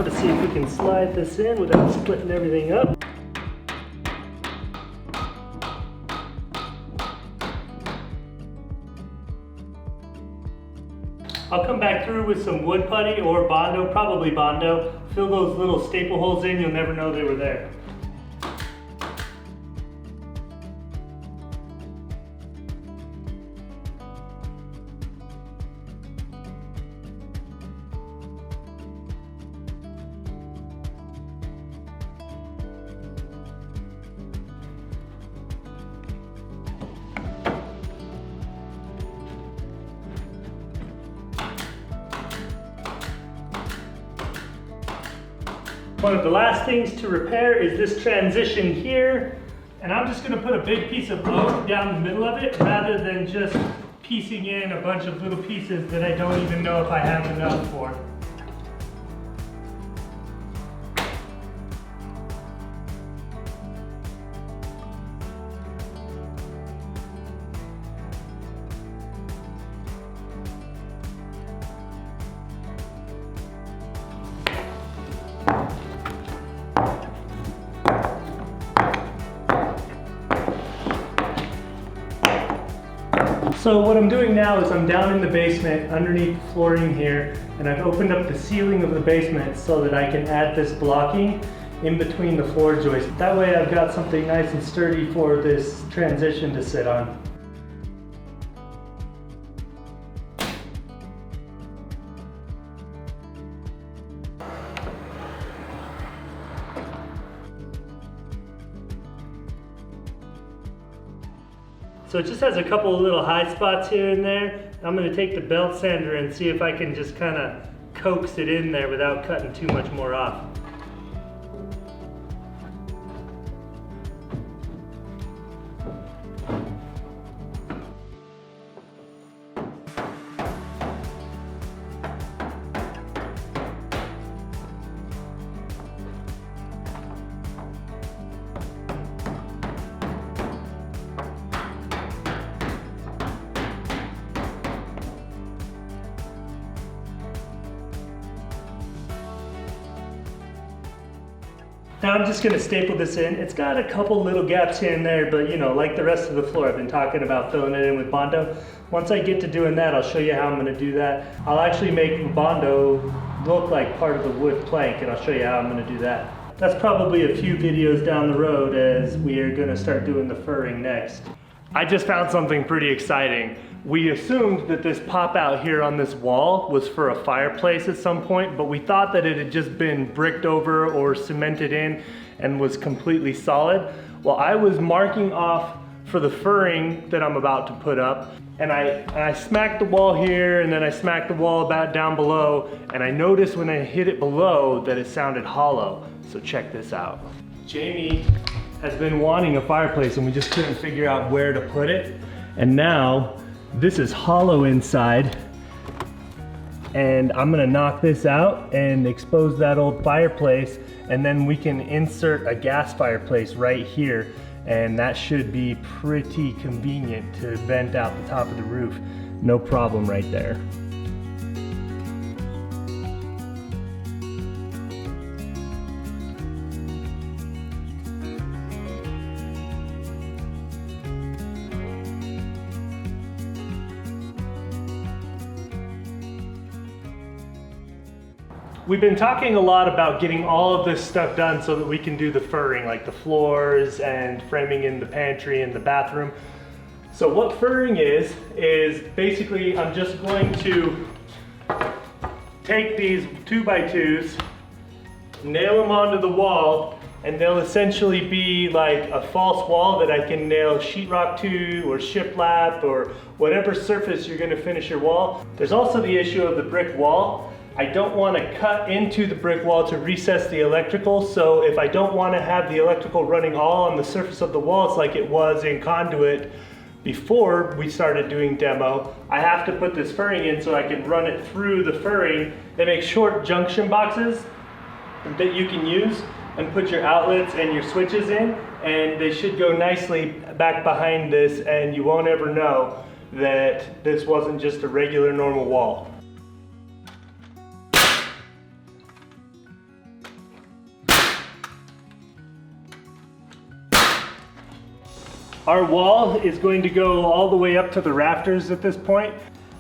to see if we can slide this in without splitting everything up. I'll come back through with some wood putty or Bondo, probably Bondo. Fill those little staple holes in, you'll never know they were there. One of the last things to repair is this transition here, and I'm just going to put a big piece of oak down the middle of it rather than just piecing in a bunch of little pieces that I don't even know if I have enough for. So what I'm doing now is I'm down in the basement underneath the flooring here, and I've opened up the ceiling of the basement so that I can add this blocking in between the floor joists. That way I've got something nice and sturdy for this transition to sit on. So it just has a couple of little high spots here and there. I'm going to take the belt sander and see if I can just kind of coax it in there without cutting too much more off. Now I'm just going to staple this in. It's got a couple little gaps here and there, but you know, like the rest of the floor, I've been talking about filling it in with Bondo. Once I get to doing that, I'll show you how I'm going to do that. I'll actually make Bondo look like part of the wood plank, and I'll show you how I'm going to do that. That's probably a few videos down the road as we are going to start doing the furring next. I just found something pretty exciting. We assumed that this pop out here on this wall was for a fireplace at some point, but we thought that it had just been bricked over or cemented in and was completely solid. Well, I was marking off for the furring that I'm about to put up, and I smacked the wall here, and then I smacked the wall about down below, and I noticed when I hit it below that it sounded hollow. So check this out. Jami has been wanting a fireplace and we just couldn't figure out where to put it. And now this is hollow inside, and I'm gonna knock this out and expose that old fireplace, and then we can insert a gas fireplace right here, and that should be pretty convenient to vent out the top of the roof. No problem right there. We've been talking a lot about getting all of this stuff done so that we can do the furring, like the floors and framing in the pantry and the bathroom. So what furring is basically I'm just going to take these 2x2s, nail them onto the wall, and they'll essentially be like a false wall that I can nail sheetrock to or shiplap or whatever surface you're gonna finish your wall. There's also the issue of the brick wall. I don't want to cut into the brick wall to recess the electrical, so if I don't want to have the electrical running all on the surface of the walls like it was in conduit before we started doing demo, I have to put this furring in so I can run it through the furring. They make short junction boxes that you can use and put your outlets and your switches in, and they should go nicely back behind this, and you won't ever know that this wasn't just a regular normal wall. Our wall is going to go all the way up to the rafters at this point.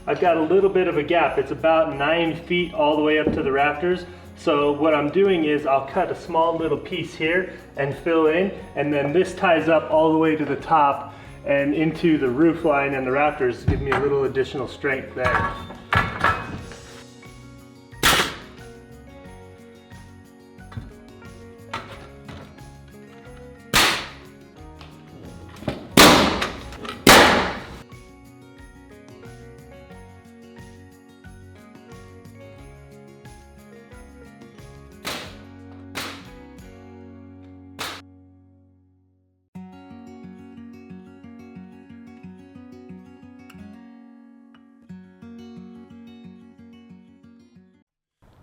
I've got a little bit of a gap. It's about 9 feet all the way up to the rafters. So what I'm doing is I'll cut a small little piece here and fill in, and then this ties up all the way to the top and into the roof line and the rafters, give me a little additional strength there.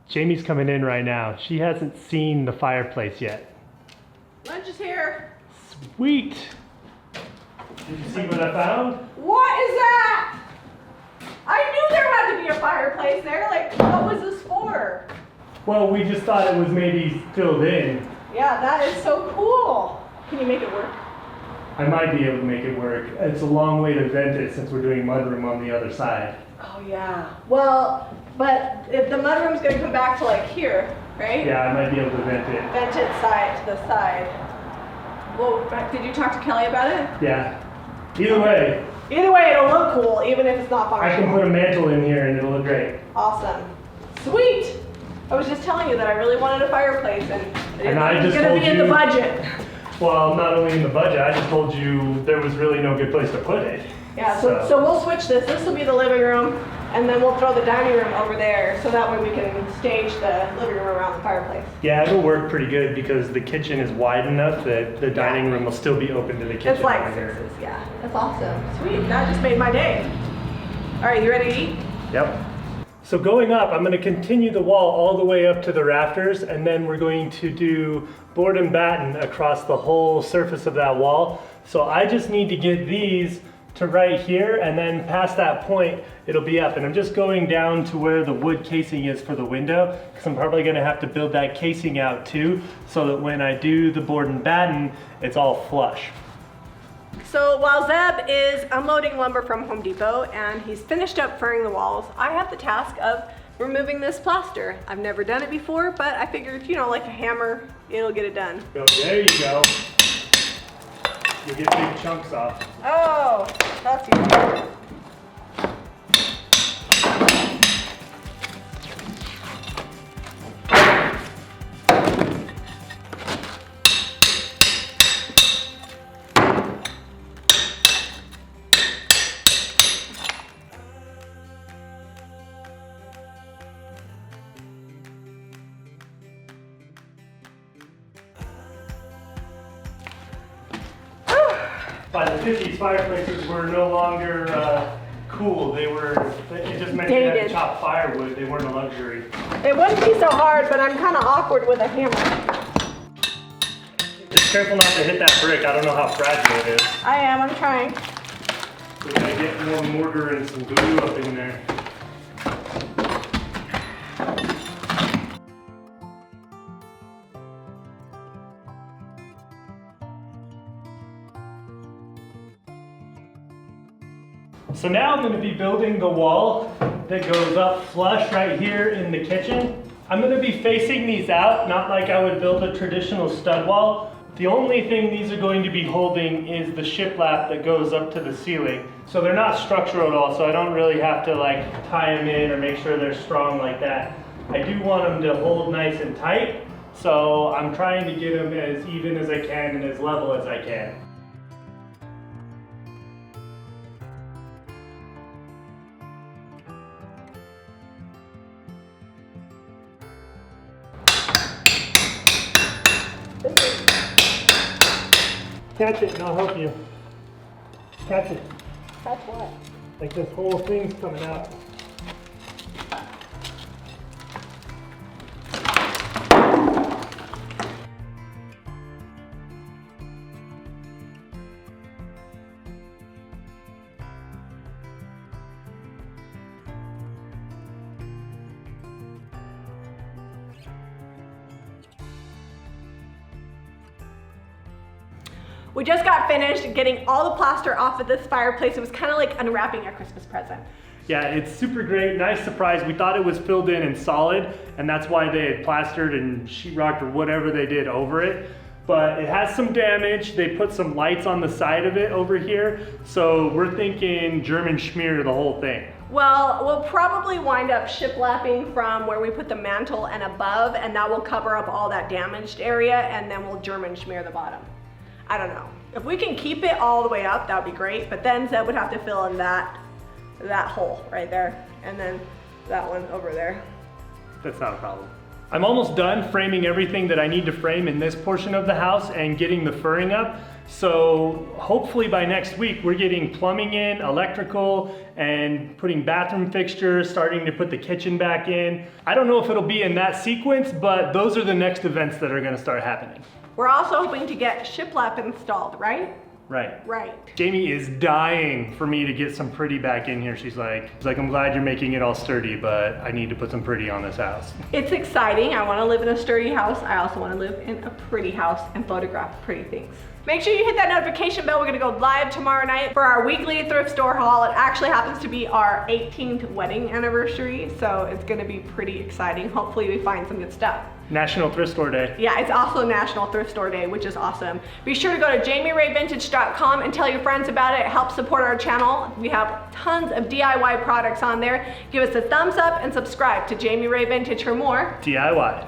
Jamie's coming in right now. She hasn't seen the fireplace yet. Lunch is here. Sweet. Did you see what I found? What is that? I knew there had to be a fireplace there. Like, what was this for? Well, we just thought it was maybe filled in. Yeah, that is so cool. Can you make it work? I might be able to make it work. It's a long way to vent it since we're doing mudroom on the other side. Oh yeah. Well, but if the mudroom's gonna come back to like here, right? Yeah, I might be able to vent it. Vent it side to the side. Well, did you talk to Kelly about it? Yeah. Either way. Either way, it'll look cool, even if it's not I functional. can put a mantle in here and it'll look great. Awesome. Sweet. I was just telling you that I really wanted a fireplace, and it was gonna be in the budget. Well, not only in the budget, I just told you there was really no good place to put it. Yeah, so we'll switch this. This will be the living room, and then we'll throw the dining room over there, so that way we can stage the living room around the fireplace. Yeah, it'll work pretty good because the kitchen is wide enough that the dining room will still be open to the kitchen. It's like sixes, yeah. That's awesome. Sweet, that just made my day. All right, you ready to eat? Yep. So going up, I'm going to continue the wall all the way up to the rafters, and then we're going to do board and batten across the whole surface of that wall. So I just need to get these to right here, and then past that point, it'll be up. And I'm just going down to where the wood casing is for the window, because I'm probably going to have to build that casing out too, so that when I do the board and batten, it's all flush. So while Zeb is unloading lumber from Home Depot and he's finished up furring the walls, I have the task of removing this plaster. I've never done it before, but I figured if you know, like a hammer, it'll get it done. So there you go. You'll get big chunks off. Oh, that's easy. By the 50s, fireplaces were no longer cool. It just meant you had to chop firewood. They weren't a luxury. It wouldn't be so hard, but I'm kind of awkward with a hammer. Just careful not to hit that brick. I don't know how fragile it is. I am, I'm trying. We're gonna get more mortar and some glue up in there. So now I'm going to be building the wall that goes up flush right here in the kitchen. I'm going to be facing these out, not like I would build a traditional stud wall. The only thing these are going to be holding is the shiplap that goes up to the ceiling. So they're not structural at all, so I don't really have to like tie them in or make sure they're strong like that. I do want them to hold nice and tight, so I'm trying to get them as even as I can and as level as I can. Catch it and I'll help you. Catch it. Catch what? Like this whole thing's coming out. We just got finished getting all the plaster off of this fireplace. It was kind of like unwrapping a Christmas present. Yeah, it's super great, nice surprise. We thought it was filled in and solid, and that's why they had plastered and sheetrocked or whatever they did over it. But it has some damage. They put some lights on the side of it over here. So we're thinking German schmear the whole thing. Well, we'll probably wind up shiplapping from where we put the mantle and above, and that will cover up all that damaged area, and then we'll German schmear the bottom. I don't know. If we can keep it all the way up, that would be great, but then Zeb would have to fill in that hole right there, and then that one over there. That's not a problem. I'm almost done framing everything that I need to frame in this portion of the house and getting the furring up. So hopefully by next week, we're getting plumbing in, electrical, and putting bathroom fixtures, starting to put the kitchen back in. I don't know if it'll be in that sequence, but those are the next events that are gonna start happening. We're also hoping to get shiplap installed, right? Right. Right. Jami is dying for me to get some pretty back in here. She's like, I'm glad you're making it all sturdy, but I need to put some pretty on this house. It's exciting. I want to live in a sturdy house. I also want to live in a pretty house and photograph pretty things. Make sure you hit that notification bell. We're going to go live tomorrow night for our weekly thrift store haul. It actually happens to be our 18th wedding anniversary, so it's going to be pretty exciting. Hopefully we find some good stuff. National Thrift Store Day. Yeah, it's also National Thrift Store Day, which is awesome. Be sure to go to JamiRayVintage.com and tell your friends about it. Help support our channel. We have tons of DIY products on there. Give us a thumbs up and subscribe to Jami Ray Vintage for more DIY.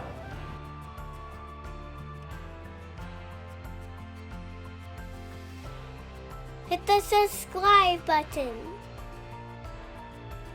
Hit the subscribe button.